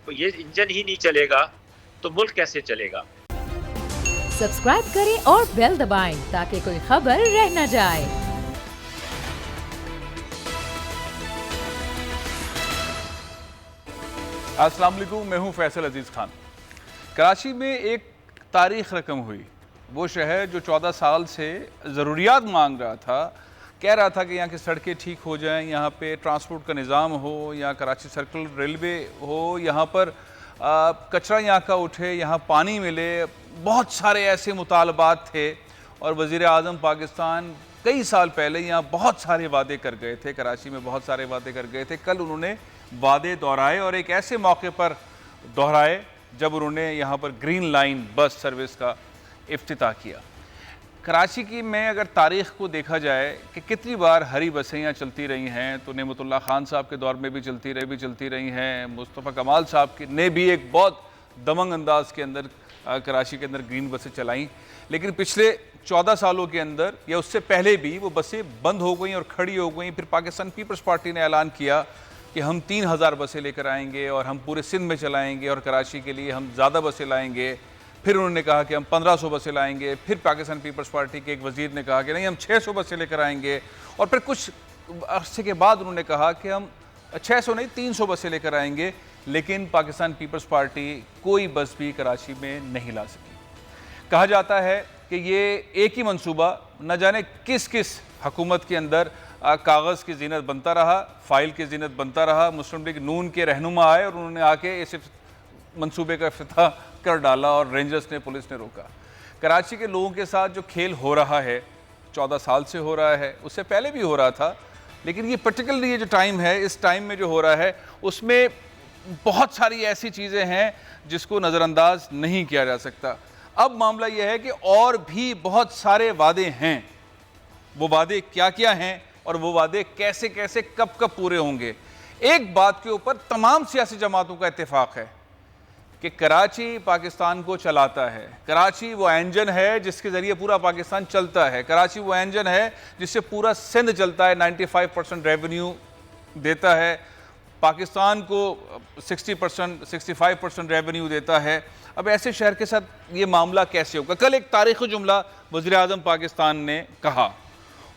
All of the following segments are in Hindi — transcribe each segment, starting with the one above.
ये इंजन ही नहीं चलेगा तो मुल्क कैसे चलेगा। सब्सक्राइब करें और बेल दबाएं ताकि कोई खबर रह न जाए। अस्सलाम वालेकुम, मैं हूं फैसल अजीज़ खान। कराची में एक तारीख रकम हुई। वो शहर जो 14 साल से ज़रूरियात मांग रहा था, कह रहा था कि यहाँ की सड़कें ठीक हो जाएं, यहाँ पे ट्रांसपोर्ट का निज़ाम हो, यहाँ कराची सर्कल रेलवे हो, यहाँ पर कचरा यहाँ का उठे, यहाँ पानी मिले, बहुत सारे ऐसे मुतालबात थे। और वज़ीर आज़म पाकिस्तान कई साल पहले यहाँ बहुत सारे वादे कर गए थे, कराची में बहुत सारे वादे कर गए थे। कल उन्होंने वादे दोहराए और एक ऐसे मौके पर दोहराए जब उन्होंने यहाँ पर ग्रीन लाइन बस सर्विस का इफ्तिताह किया। कराची की में अगर तारीख़ को देखा जाए कि कितनी बार हरी बसें यहाँ चलती रही हैं, तो नेमतुल्लाह खान साहब के दौर में भी चलती रही हैं, मुस्तफ़ा कमाल साहब ने भी एक बहुत दमंग अंदाज के अंदर कराची के अंदर ग्रीन बसें चलाईं। लेकिन पिछले 14 सालों के अंदर या उससे पहले भी वो बसें बंद हो गई और खड़ी हो गई। फिर पाकिस्तान पीपल्स पार्टी ने ऐलान किया कि हम 3000 बसें लेकर आएंगे और हम पूरे सिंध में चलाएंगे और कराची के लिए हम ज़्यादा बसें लाएंगे। फिर उन्होंने कहा कि हम 1500 बसें लाएंगे। फिर पाकिस्तान पीपल्स पार्टी के एक वज़ीर ने कहा कि नहीं, हम 600 बसें लेकर आएंगे। और फिर कुछ अरसे के बाद उन्होंने कहा कि हम 600 नहीं 300 बसें लेकर आएंगे। लेकिन पाकिस्तान पीपल्स पार्टी कोई बस भी कराची में नहीं ला सकी। कहा जाता है कि ये एक ही मंसूबा न जाने किस किस हुकूमत के अंदर कागज़ की जीनत बनता रहा, फ़ाइल की जीनत बनता रहा। मुस्लिम लीग नून के रहनुमा आए और उन्होंने आके इस मंसूबे का इफ्तिताह कर डाला और रेंजर्स ने, पुलिस ने रोका। कराची के लोगों के साथ जो खेल हो रहा है 14 साल से हो रहा है, उससे पहले भी हो रहा था, लेकिन ये पर्टिकुलरली ये जो टाइम है, इस टाइम में जो हो रहा है उसमें बहुत सारी ऐसी चीज़ें हैं जिसको नज़रअंदाज नहीं किया जा सकता। अब मामला यह है कि और भी बहुत सारे वादे हैं। वो वादे क्या क्या हैं और वो वादे कैसे कैसे कब कब पूरे होंगे। एक बात के ऊपर तमाम सियासी जमातों का इत्तेफाक है कि कराची पाकिस्तान को चलाता है। कराची वो इंजन है जिसके ज़रिए पूरा पाकिस्तान चलता है। कराची वो इंजन है जिससे पूरा सिंध चलता है, 95% रेवेन्यू देता है, पाकिस्तान को 60% 65% रेवेन्यू देता है। अब ऐसे शहर के साथ ये मामला कैसे होगा। कल एक तारीख़ी जुमला वज़ीर आज़म पाकिस्तान ने कहा।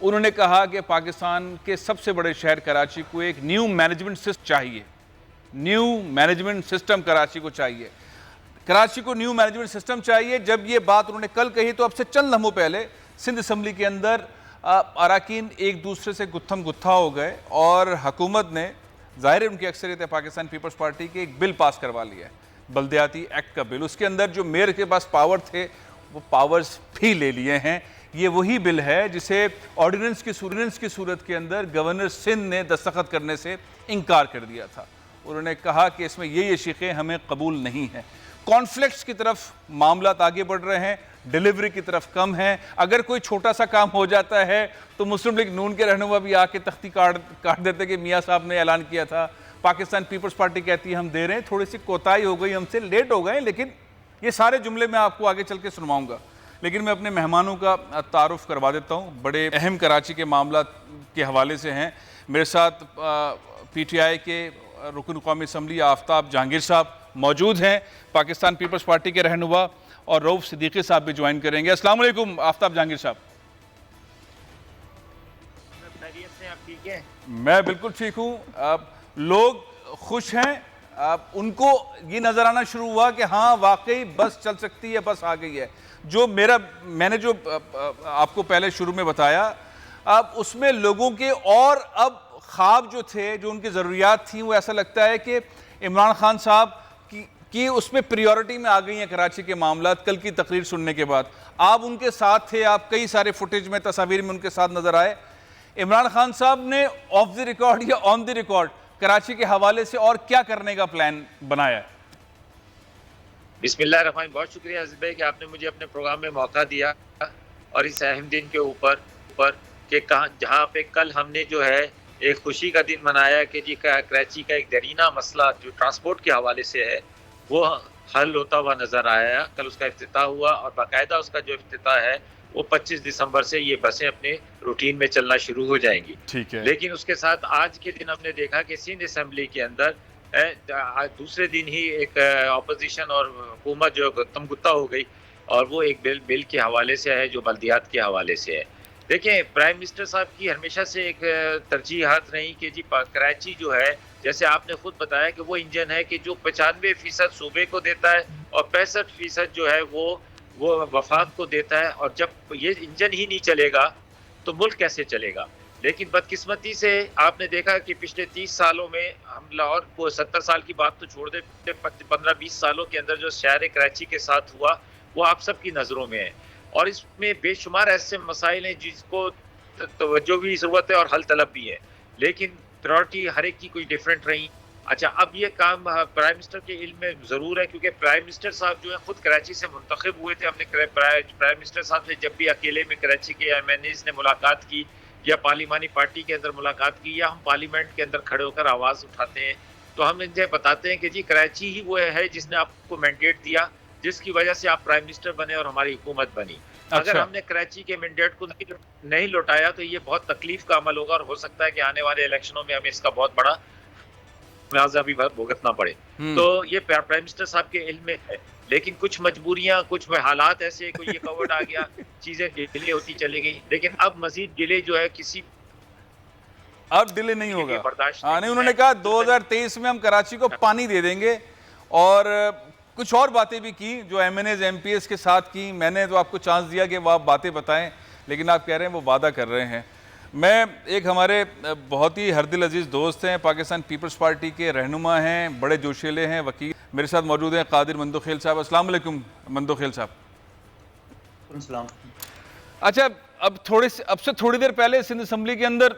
उन्होंने कहा कि पाकिस्तान के सबसे बड़े शहर कराची को एक न्यू मैनेजमेंट सिस्टम चाहिए। न्यू मैनेजमेंट सिस्टम कराची को चाहिए। कराची को न्यू मैनेजमेंट सिस्टम चाहिए। जब ये बात उन्होंने कल कही तो अब से चंद लम्हों पहले सिंध असम्बली के अंदर अरकान एक दूसरे से गुत्थम गुत्था हो गए और हुकूमत ने, ज़ाहिर है उनकी अक्सरियत है पाकिस्तान पीपल्स पार्टी के, एक बिल पास करवा लिया है, बल्दियाती एक्ट का बिल। उसके अंदर जो मेयर के पास पावर थे वो पावर्स भी ले लिए हैं। ये वही बिल है जिसे ऑर्डिनेंस की सूरत के अंदर गवर्नर सिंध ने दस्तखत करने से इनकार कर दिया था। उन्होंने कहा कि इसमें ये शिक़ें हमें कबूल नहीं है। कॉन्फ्लिक्ट्स की तरफ मामला आगे बढ़ रहे हैं, डिलीवरी की तरफ कम है। अगर कोई छोटा सा काम हो जाता है तो मुस्लिम लीग नून के रहनुमा भी आके तख्ती काट देते कि मियाँ साहब ने ऐलान किया था। पाकिस्तान पीपल्स पार्टी कहती है हम दे रहे हैं, थोड़ी सी कोताही हो गई, हमसे लेट हो गए। लेकिन ये सारे जुमले मैं आपको आगे चल के सुनवाऊँगा। लेकिन मैं अपने मेहमानों का तारुफ करवा देता हूँ, बड़े अहम कराची के मामला के हवाले से हैं। मेरे साथ PTI के रुकन कौमी असम्बली आफ्ताब जहांगीर साहब मौजूद हैं, पाकिस्तान पीपल्स पार्टी के रहनुमा, और रऊफ सिद्दीकी साहब भी ज्वाइन करेंगे। अस्सलाम वालेकुम आफ्ताब जहांगीर साहब। खैरियत से आप ठीक है? मैं बिल्कुल ठीक हूँ। लोग खुश हैं। उनको ये नज़र आना शुरू हुआ कि हाँ वाकई बस चल सकती है, बस आ गई है। जो मैंने जो आपको पहले शुरू में बताया, अब उसमें लोगों के और अब ख्वाब जो थे, जो उनकी ज़रूरियात थी, वो ऐसा लगता है कि इमरान खान साहब की उसमें प्रायोरिटी में आ गई हैं कराची के मामलात। कल की तकरीर सुनने के बाद आप उनके साथ थे, आप कई सारे फुटेज में, तस्वीर में उनके साथ नज़र आए। इमरान खान साहब ने ऑफ द रिकॉर्ड या ऑन द रिकॉर्ड कराची के हवाले से और क्या करने का प्लान बनाया है? बिस्मिल्लाहिर्रहमानिर्रहीम। बहुत शुक्रिया अज़ीज़ भाई कि आपने मुझे अपने प्रोग्राम में मौका दिया और इस अहम दिन के ऊपर कि जहाँ पे कल हमने जो है एक खुशी का दिन मनाया कि जी कराची का एक दरीना मसला जो ट्रांसपोर्ट के हवाले से है वो हल होता हुआ नज़र आया। कल उसका इफ्तिताह हुआ और बाकायदा उसका जो इफ्तिताह है वो 25 दिसंबर से ये बसें अपने रूटीन में चलना शुरू हो जाएंगी। ठीक है। लेकिन उसके साथ आज के दिन हमने देखा कि सिंध असम्बली के अंदर दूसरे दिन ही एक ऑपोजिशन और हुकूमत जो तमगुत्ता हो गई, और वो एक बिल के हवाले से है जो बल्दियात के हवाले से है। देखिए, प्राइम मिनिस्टर साहब की हमेशा से एक तरजीहात रही कि जी कराची जो है, जैसे आपने खुद बताया कि वो इंजन है कि जो 95% सूबे को देता है और 65% जो है वो वफाक को देता है। और जब ये इंजन ही नहीं चलेगा तो मुल्क कैसे चलेगा? लेकिन बदकिस्मती से आपने देखा कि पिछले 30 सालों में हम लाहौर को 70 साल की बात तो छोड़ दे, 15-20 सालों के अंदर जो शहर कराची के साथ हुआ वो आप सबकी नज़रों में है। और इसमें बेशुमार ऐसे मसाइल हैं जिसको तवज्जो भी ज़रूरत है और हल तलब भी है, लेकिन प्रायोरिटी हर एक की कोई डिफरेंट रही। अच्छा, अब ये काम प्राइम मिनिस्टर के इल्म में ज़रूर है, क्योंकि प्राइम मिनिस्टर साहब जो है खुद कराची से मुंतखब हुए थे। हमने प्राइम मिनिस्टर साहब से जब भी अकेले में कराची के MNAs ने मुलाकात की या पार्लिमानी पार्टी के अंदर मुलाकात की या हम पार्लियामेंट के अंदर खड़े होकर आवाज़ उठाते हैं, तो हम इनसे बताते हैं कि जी कराची ही वो है जिसने आपको मैंडेट दिया, जिसकी वजह से आप प्राइम मिनिस्टर बने और हमारी हुकूमत बनी। अगर हमने कराची के मैंडेट को नहीं लौटाया तो ये बहुत तकलीफ का अमल होगा और हो सकता है कि आने वाले इलेक्शनों में हमें इसका बहुत बड़ा मुआवजा भी भुगतना पड़े। तो ये प्राइम मिनिस्टर साहब के इल्म में है, लेकिन कुछ मजबूरियां, कुछ हालात ऐसे, कोई ये कवर्ड आ गया, चीजें डिले होती चली गई। लेकिन अब मजीद डिले जो है किसी अब डिले नहीं होगा, बर्दाश्त नहीं। उन्होंने कहा 2023 में हम कराची को पानी दे देंगे, और कुछ और बातें भी की जो MNAs MPs के साथ की। मैंने तो आपको चांस दिया कि वो आप बातें बताएं, लेकिन आप कह रहे हैं वो वादा कर रहे हैं। मैं एक हमारे बहुत ही हरदिल अजीज़ दोस्त हैं, पाकिस्तान पीपल्स पार्टी के रहनुमा हैं, बड़े जोशीले हैं, वकील, मेरे साथ मौजूद हैं कादिर मंदोखेल साहब। अस्सलाम वालेकुम मंदोखेल साहब। अच्छा, अब से थोड़ी देर पहले सिंध असम्बली के अंदर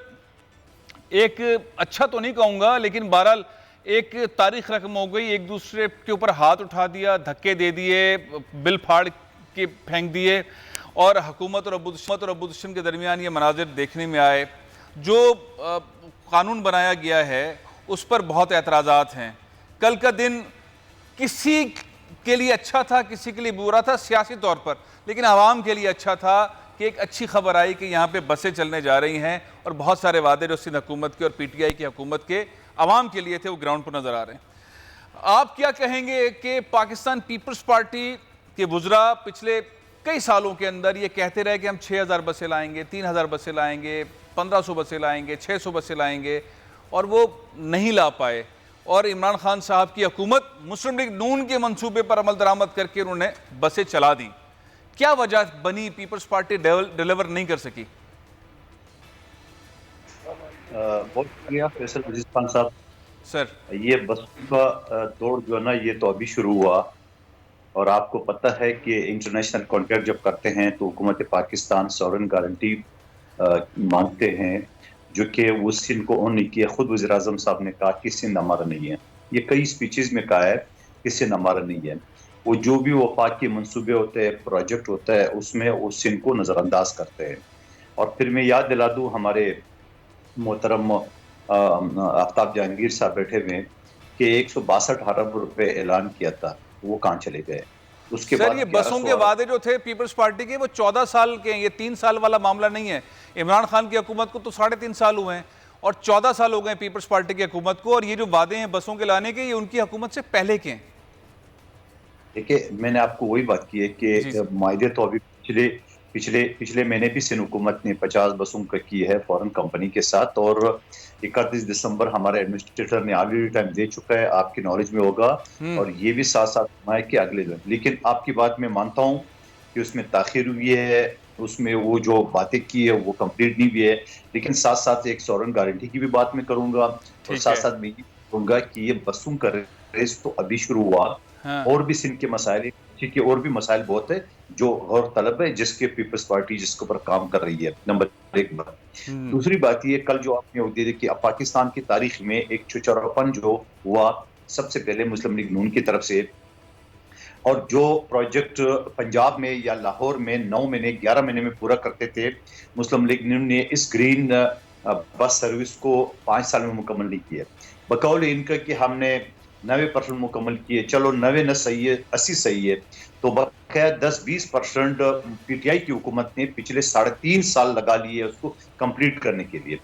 एक, अच्छा तो नहीं कहूँगा, लेकिन बहरहाल एक तारीख रकम हो गई, एक दूसरे के ऊपर हाथ उठा दिया, धक्के दे दिए, बिल फाड़ के फेंक दिए, और हुकूमत और अपोजिशन के दरमियान ये मनाजिर देखने में आए। जो कानून बनाया गया है उस पर बहुत एतराज़ात हैं। कल का दिन किसी के लिए अच्छा था, किसी के लिए बुरा था सियासी तौर पर, लेकिन आवाम के लिए अच्छा था कि एक अच्छी खबर आई कि यहाँ पे बसें चलने जा रही हैं, और बहुत सारे वादे जो सिंध हुकूमत के और PTI की हुकूमत के आवाम के लिए थे वो ग्राउंड पर नज़र आ रहे हैं। आप क्या कहेंगे कि पाकिस्तान पीपल्स पार्टी के वुज़रा पिछले कई सालों के अंदर ये कहते रहे कि हम 6000 बसें लाएंगे, 3000 बसें लाएंगे, 1500 बसें लाएंगे, 600 बसें लाएंगे, और वो नहीं ला पाए, और इमरान खान साहब की हुकूमत मुस्लिम लीग नून के मंसूबे पर अमल दरामद करके उन्होंने बसें चला दी। क्या वजह बनी पीपल्स पार्टी डिलीवर नहीं कर सकी? बहुत शुक्रिया फैसल अजीज खान साहब। सर, ये बसों का दौड़ जो है ना, ये तो अभी शुरू हुआ, और आपको पता है कि इंटरनेशनल कॉन्ट्रैक्ट जब करते हैं तो हुकूमत पाकिस्तान सॉवरेन गारंटी मांगते हैं, जो कि वो सिंध को ऑन नहीं किया। खुद वज़ीर आज़म साहब ने कहा कि सिंध हमारा नहीं है, ये कई स्पीचेस में कहा है कि सिंध हमारा नहीं है। वो जो भी वफाक के मंसूबे होते हैं, प्रोजेक्ट होता है, उसमें वो सिंध को नज़रअंदाज करते हैं। और फिर मैं याद दिला दूँ, हमारे मोहतरम आफ्ताब जहांगीर साहब बैठे हुए कि 162 अरब रुपए ऐलान किया था, वो कहाँ चले गए? उसके बाद ये बसों के वादे जो थे पीपल्स पार्टी के, वो 14 साल के हैं, ये 3 साल वाला मामला नहीं है। इमरान खान की हुकूमत को तो 3.5 साल हुए हैं, और 14 साल हो गए पीपल्स पार्टी की हुकूमत को, और ये जो वादे हैं बसों के लाने के, ये उनकी हुकूमत से पहले के हैं। देखिए, मैंने आपको वही बात की है कि मायदे तो अभी पिछले महीने भी सिंध हुकूमत ने 50 बसों का की है फॉरेन कंपनी के साथ, और 31 दिसंबर हमारे एडमिनिस्ट्रेटर ने ऑलरेडी टाइम दे चुका है, आपकी नॉलेज में होगा। और ये भी साथ साथ है कि अगले दिन, लेकिन आपकी बात मैं मानता हूँ कि उसमें ताखिर हुई है, उसमें वो जो बातें की है वो कंप्लीट नहीं हुई है। लेकिन साथ साथ एक सॉवरेन गारंटी की भी बात मैं करूंगा, और साथ साथ मैं ये कहूँगा कि ये बसों का रेस तो अभी शुरू हुआ, और भी सिंध के मसाइल, ठीक है, और भी मसाइल बहुत है जो गौर तलब है, जिसके पीपल्स पार्टी जिसके ऊपर काम कर रही है। नंबर 1 बात। दूसरी बात ये, कल जो आपने वो दी कि पाकिस्तान की तारीख में एक छुचौरापन जो हुआ सबसे पहले मुस्लिम लीग नून की तरफ से, और जो प्रोजेक्ट पंजाब में या लाहौर में 9 महीने 11 महीने में पूरा करते थे, मुस्लिम लीग नून ने इस ग्रीन बस सर्विस को 5 साल में मुकम्मल नहीं किया। बकौल इनका कि हमने 90% मुकम्मल किए, चलो 90 न सही है, 80 सही है, तो बकाया 10-20% PTI की हुकूमत ने पिछले 3.5 साल लगा लिए उसको कंप्लीट करने के लिए।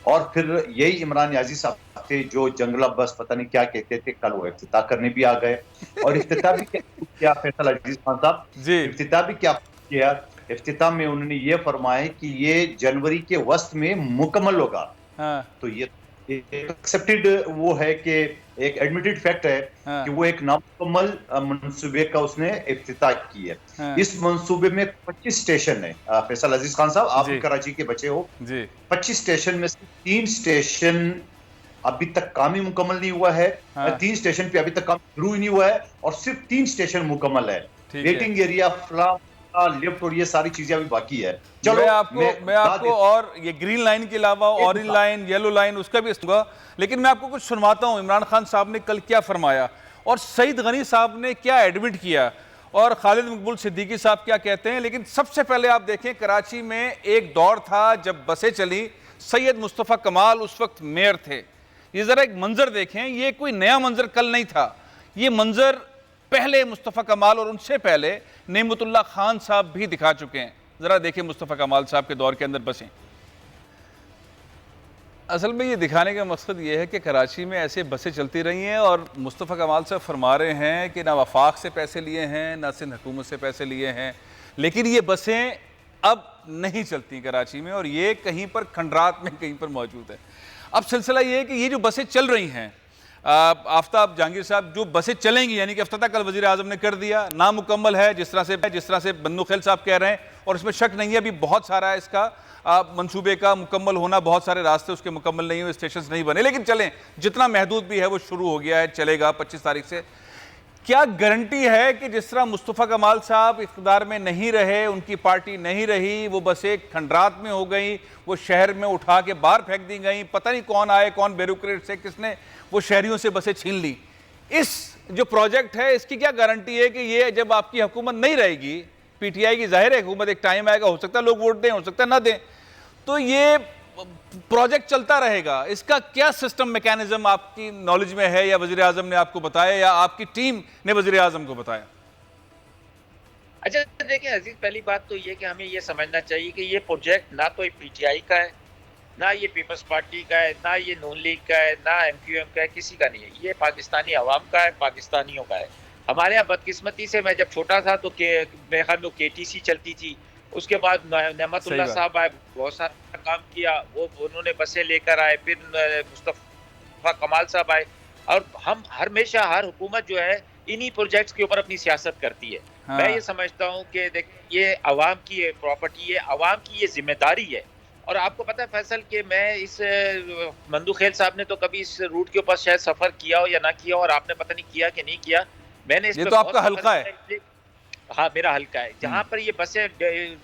और फिर यही इमरान याजी साहब थे जो जंगला बस पता नहीं क्या कहते थे, कल वो इफ्तिताह करने भी आ गए। और इफ्तिताह भी क्या फैसल अजीज खान साहब, जी इफ्तिताह भी क्या किया, इफ्तिताह में उन्होंने ये फरमाया कि ये जनवरी के वस्त में मुकम्मल होगा। हाँ तो ये एक्सेप्टेड वो है कि एक एडमिटेड फैक्ट है हाँ कि वो एक नामुकम्मल मंसूबे का उसने इफ्तिताह की है। हाँ इस मंसूबे में 25 स्टेशन है। फैसल अजीज खान साहब, आप भी जी कराची के बचे हो। जी 25 स्टेशन में से 3 स्टेशन अभी तक काम ही मुकम्मल नहीं हुआ है। हाँ 3 स्टेशन पे अभी तक काम शुरू ही नहीं हुआ है और सिर्फ 3 स्टेशन मुकम्मल है। ठीक है। वेटिंग एरिया, फ्ला, लिफ्ट और ये सारी चीजें अभी बाकी है। चलो मैं आपको और ये ग्रीन लाइन के अलावा ऑरेंज लाइन, येलो लाइन उसका भी सुनूंगा, लेकिन मैं आपको कुछ सुनवाता हूं इमरान खान साहब ने कल क्या फरमाया और सईद गनी साहब ने क्या एडमिट किया और खालिद मकबूल सिद्दीकी साहब क्या कहते हैं। लेकिन सबसे पहले आप देखें, कराची में एक दौर था जब बसें चली, सैयद मुस्तफ़ा कमाल उस वक्त मेयर थे। ये ज़रा एक मंजर देखें, ये कोई नया मंजर कल नहीं था, ये मंजर पहले मुस्तफ़ा कमाल और उनसे पहले नेमतुल्लाह खान साहब भी दिखा चुके हैं। ज़रा देखिए मुस्तफ़ा कमाल साहब के दौर के अंदर बसें। असल में ये दिखाने का मकसद ये है कि कराची में ऐसे बसें चलती रही हैं और मुस्तफ़ा कमाल साहब फरमा रहे हैं कि ना वफाक से पैसे लिए हैं, ना सिंध हुकूमत से पैसे लिए हैं, लेकिन ये बसें अब नहीं चलती कराची में और ये कहीं पर खंडरात में कहीं पर मौजूद है। अब सिलसिला ये है कि ये जो बसें चल रही हैं, आफ्ताब जहांगीर साहब, जो बसें चलेंगी यानी कि इफ्तिताह कल वज़ीर आज़म ने कर दिया, नामुकम्मल है जिस तरह से बन्नू खैल साहब कह रहे हैं और इसमें शक नहीं है, अभी बहुत सारा है इसका मंसूबे का मुकम्मल होना, बहुत सारे रास्ते उसके मुकम्मल नहीं हुए, स्टेशन नहीं बने, लेकिन चलें जितना महदूद भी है वो शुरू हो गया है, चलेगा 25 तारीख से। क्या गारंटी है कि जिस तरह मुस्तफ़ा कमाल साहब इक़्तिदार में नहीं रहे, उनकी पार्टी नहीं रही, वो बसें खंडरात में हो गई, वो शहर में उठा के बाहर फेंक दी गई, पता नहीं कौन आए, कौन ब्यूरोक्रेट से किसने वो शहरियों से बसें छीन ली। इस जो प्रोजेक्ट है इसकी क्या गारंटी है कि ये जब आपकी हुकूमत नहीं रहेगी, पीटीआई की जाहिर है हुकूमत, एक टाइम आएगा, हो सकता है लोग वोट दें, हो सकता है ना दें, तो ये प्रोजेक्ट चलता रहेगा। इसका क्या सिस्टम मैकेनिज्म आपकी नॉलेज में है या वज़ीर आज़म ने आपको बताया या आपकी टीम ने वज़ीर आज़म को बताया? अच्छा देखिए अजीज, पहली बात तो ये कि हमें ये समझना चाहिए कि ये प्रोजेक्ट ना तो पीटीआई का है, ना ये पीपल्स पार्टी का है, ना ये नून लीग का है, ना एमक्यूएम का है, किसी का नहीं है। ये पाकिस्तानी अवाम का है, पाकिस्तानियों का है। हमारे यहाँ बदकिस्मती से मैं जब छोटा था तो मेरे ख्याल में केटीसी चलती थी, उसके बाद नेमतुल्लाह साहब आए, बहुत सारा काम किया, वो उन्होंने बसें लेकर आए, फिर मुस्तफ़ा कमाल साहब आए और हम हमेशा हर हुकूमत जो है इन्हीं प्रोजेक्ट्स के ऊपर अपनी सियासत करती है। हाँ। मैं ये समझता हूँ कि देखिए ये अवाम की प्रॉपर्टी है, अवाम की ये जिम्मेदारी है। और आपको पता है फैसल कि मैं इस मंदू खेल साहब ने तो कभी इस रूट के ऊपर शायद सफर किया हो या ना किया हो, और आपने पता नहीं किया कि नहीं किया। मैंने इस ये तो आपका हल्का है। हाँ मेरा हल्का है, जहाँ पर ये बसें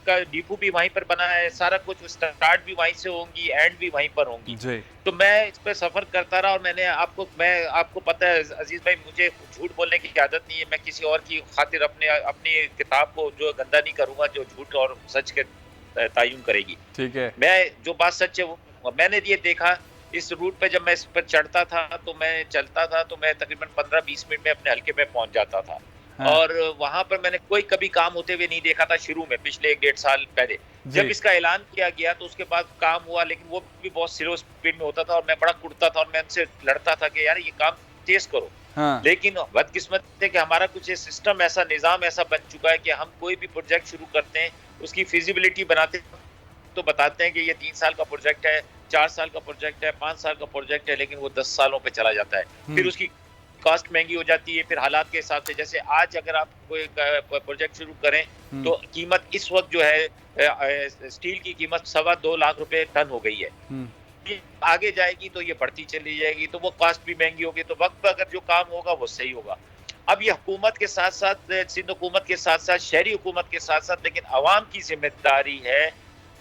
का डिपो भी वहीं पर बना है, सारा कुछ स्टार्ट भी वहीं से होंगी, एंड भी वहीं पर होंगी। तो मैं इस पर सफर करता रहा और मैं आपको पता है अजीज भाई, मुझे झूठ बोलने की आदत नहीं है। मैं किसी और की खातिर अपनी किताब को जो गंदा नहीं करूंगा जो झूठ और सच के तयन करेगी। ठीक है, मैं जो बात सच है वो मैंने ये देखा इस रूट पे। जब मैं इस पर चढ़ता था तो मैं चलता था तो मैं तकरीबन 15-20 मिनट में अपने हल्के पे पहुंच जाता था। हाँ। और वहां पर मैंने कोई कभी काम होते हुए नहीं देखा था शुरू में, पिछले 1-1.5 साल पहले। जब इसका ऐलान किया गया तो उसके बाद काम हुआ, लेकिन वो भी बहुत स्लो स्पीड में होता था और मैं बड़ा कुड़ता था और मैं उनसे लड़ता था कि यार ये काम तेज करो। हाँ। लेकिन बदकिस्मत है कि हमारा कुछ सिस्टम ऐसा, निजाम ऐसा बन चुका है कि हम कोई भी प्रोजेक्ट शुरू करते हैं, उसकी फिजिबिलिटी बनाते तो बताते हैं कि ये 3 साल का प्रोजेक्ट है, 4 साल का प्रोजेक्ट है, 5 साल का प्रोजेक्ट है, लेकिन वो 10 सालों पे चला जाता है। फिर उसकी कॉस्ट महंगी हो जाती है। फिर हालात के हिसाब से, जैसे आज अगर आप कोई प्रोजेक्ट शुरू करें तो कीमत इस वक्त जो है स्टील की कीमत 2.25 लाख रुपए टन हो गई है। आगे जाएगी तो ये बढ़ती चली जाएगी, तो वो कॉस्ट भी महंगी होगी, तो वक्त पर अगर जो काम होगा वो सही होगा। अब ये हुकूमत के साथ साथ, सिंध हुकूमत के साथ साथ, शहरी हुकूमत के साथ साथ, लेकिन अवाम की जिम्मेदारी है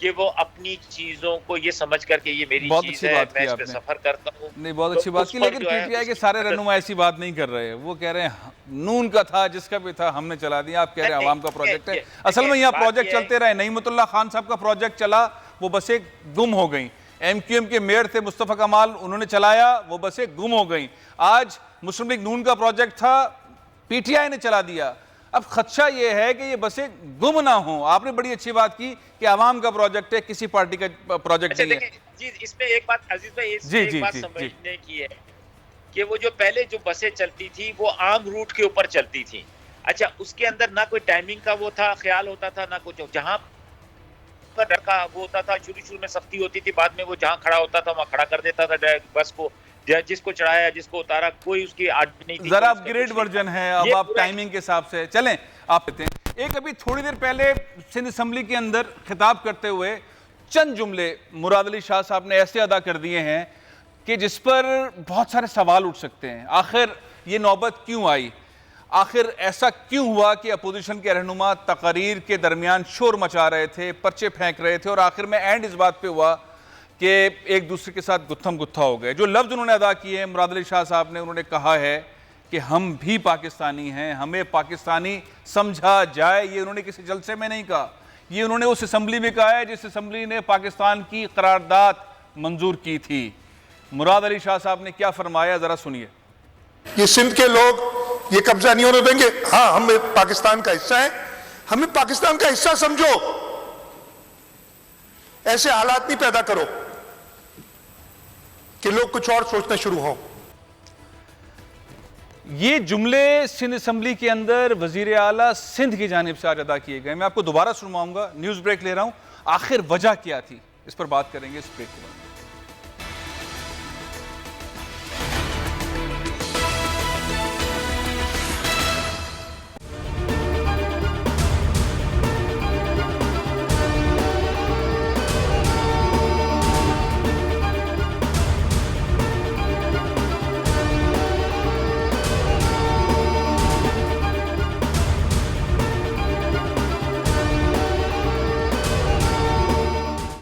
कि वो अपनी चीजों को ये समझ करके ये मेरी चीज है, मैं इस पे सफर करता हूँ। नहीं, बहुत अच्छी बात की, लेकिन पीटीआई के सारे रहनुमा ऐसी बात नहीं कर रहे। वो कह रहे हैं नून का था, जिसका भी था हमने चला दिया। आप कह रहे हैं आवाम का प्रोजेक्ट है। असल में यहाँ प्रोजेक्ट चलते रहे। नईमतुल्लाह खान साहब का प्रोजेक्ट चला, वो बसें गुम हो गई। एमक्यूएम के मेयर थे मुस्तफ़ा कमाल, उन्होंने चलाया, वो बसें गुम हो गई। आज मुस्लिम लीग नून का प्रोजेक्ट था, पीटीआई ने चला दिया। अब खदशा ये है कि ये बसें गुम ना हो। आपने बड़ी अच्छी बात की कि आवाम का प्रोजेक्ट है, किसी पार्टी का प्रोजेक्ट नहीं है। जी, इसमें एक बात अजीज भाई, एक बात समझने की है कि वो जो पहले जो बसें चलती थी वो आम रूट के ऊपर चलती थी। अच्छा, उसके अंदर ना कोई टाइमिंग का वो था, ख्याल होता था, ना कुछ। जहां पर का वो होता था, शुरू में सख्ती होती थी, बाद में वो जहां खड़ा होता था वहां खड़ा कर देता था बस को, जिसको चढ़ाया जिसको उतारा, कोई उसकी आर्ट नहीं थी। जरा अपग्रेड वर्जन है, अब आप टाइमिंग के हिसाब से चलें। आप कहते हैं एक अभी थोड़ी देर पहले सिंध असेंबली के अंदर खिताब करते हुए चंद जुमले मुराद अली शाह साहब ने ऐसे अदा कर दिए हैं कि जिस पर बहुत सारे सवाल उठ सकते हैं। आखिर ये नौबत क्यों आई? आखिर ऐसा क्यों हुआ कि अपोजिशन के रहनुमा तकरीर के दरमियान शोर मचा रहे थे, पर्चे फेंक रहे थे, और आखिर में एंड इस बात पे हुआ कि एक दूसरे के साथ गुत्थम गुत्था हो गए। जो लफ्ज़ उन्होंने अदा किए मुराद अली शाह साहब ने, उन्होंने कहा है कि हम भी पाकिस्तानी हैं, हमें पाकिस्तानी समझा जाए। ये उन्होंने किसी जलसे में नहीं कहा, ये उन्होंने उस असम्बली में कहा है जिस असम्बली ने पाकिस्तान की करारदाद मंजूर की थी। मुराद अली शाह साहब ने क्या फरमाया, ज़रा सुनिए। ये सिंध के लोग ये कब्जा नहीं होने देंगे। हाँ, हम पाकिस्तान का हिस्सा है, हमें पाकिस्तान का हिस्सा समझो, ऐसे हालात नहीं पैदा करो कि लोग कुछ और सोचना शुरू हों। ये जुमले सिंध असेंबली के अंदर वजीर आला सिंध की जानिब से आज अदा किए गए। मैं आपको दोबारा सुनवाऊंगा, न्यूज़ ब्रेक ले रहा हूं। आखिर वजह क्या थी, इस पर बात करेंगे इस ब्रेक के बाद।